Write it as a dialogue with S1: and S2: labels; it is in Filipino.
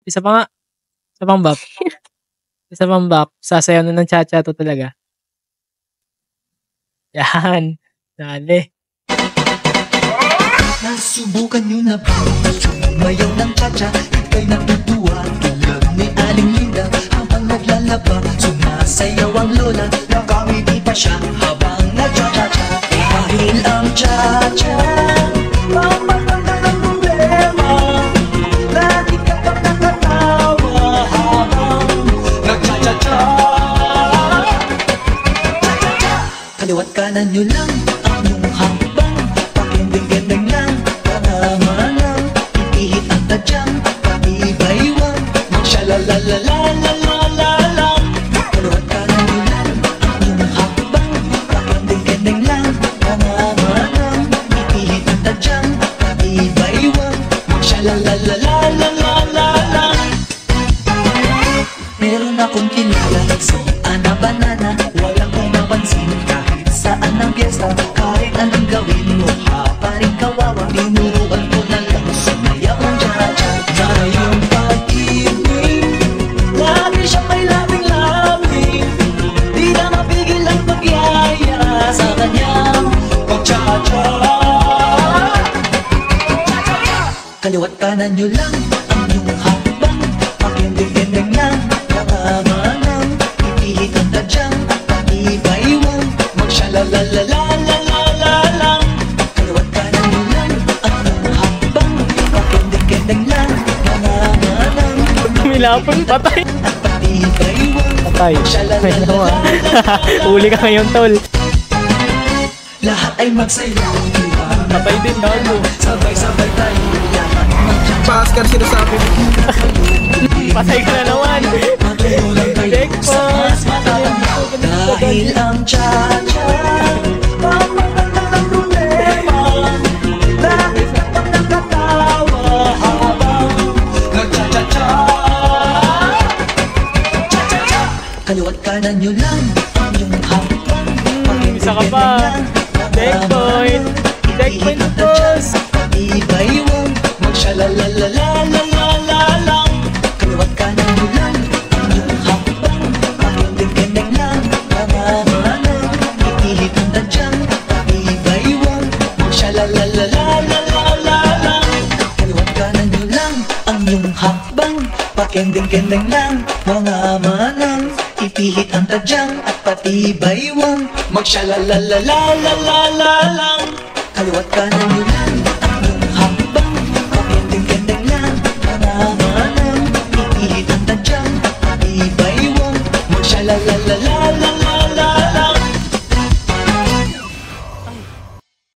S1: Isa pa nga, isa pang bop. Isa pang bop, sasayaw na ng cha-cha 'to talaga. Yan, dali.
S2: Nasubukan nyo na ba sumayaw ng cha-cha? Ika'y natutuwa tulad ni Aling Linda. Habang naglalaba, sumasayaw ang lola. Nakangiti pa siya habang nagcha-cha-cha. Dahil ang cha-cha pamatanda ng problema. Lagi ka pang nakatawa habang nagcha-cha-cha. Cha-cha-cha, kaliwat kanan nyo lang ang iyong hakbang. Pakinding-kending lang, pangamanang ipihit ang tadyang, patibaywang magsyalalalalalalalang. Kaliwat kanan nyo lang ang iyong hakbang. Pakinding-kending lang, pangamanang ipihit ang tadyang, patibaywang magsyalalalalalalalang. Meron akong kilala, si Ana Banana. Walang pumapansin kahit saan ang piyesta. Kahit anong gawin mo, ha pa rin kawawa. Tinuruan ko na lang sumayaw ang cha-cha. Na yung pag-ibig, lagi siyang may labing-labing. Di na mapigil ang pagyaya sa kanyang pag-cha-cha. Kaliwat kanan nyo lang ang iyong hakbang. Pakinding-kending lang, pangamanang ipihit ang tadyang, patibaywang magsyalalalalalalalang. Kaliwat kanan nyo lang ang iyong hakbang. Pakinding-kending lang, pangamanang
S1: Milapon, patay.
S2: at patibaywang
S1: Patay. May nawa. Uli ka ngayon, tol.
S2: lahat ay magsayaw, diba?
S1: Patay din, gago.
S2: Sabay-sabay tayo yaman.
S3: Oscar, sinasabi mo.
S1: Patay ka na naman.
S2: Matulungan kayo
S1: Checkpoint.
S2: sa mas matapang. Dahil ang cha-cha pamatanda ng problema. Lagi ka pang nakatawa habang nagcha-cha-cha. Cha-cha-cha, kaliwat kanan nyo lang ang iyong hakbang.
S1: Isa ka pa. Checkpoint. Checkpoint to boss.
S2: Patibaywang magsyalalalalalalalang. Kaliwat kanan nyo lang ang iyong hakbang. Pakinding-kending lang, pangamanang ipihit ang tadyang, patibaywang magsyalalalalalalalang. Kaliwat kanan nyo lang ang iyong hakbang. Pakinding-kending lang, pangamanang ipihit ang tadyang at patibaywang magsyalalalalalalalang. Kaliwat kanan nyo lang ang iyong hakbang. Pakinding-kending lang, pangamanang ipihit ang tadyang, patibaywang magsyalalalalalalalang.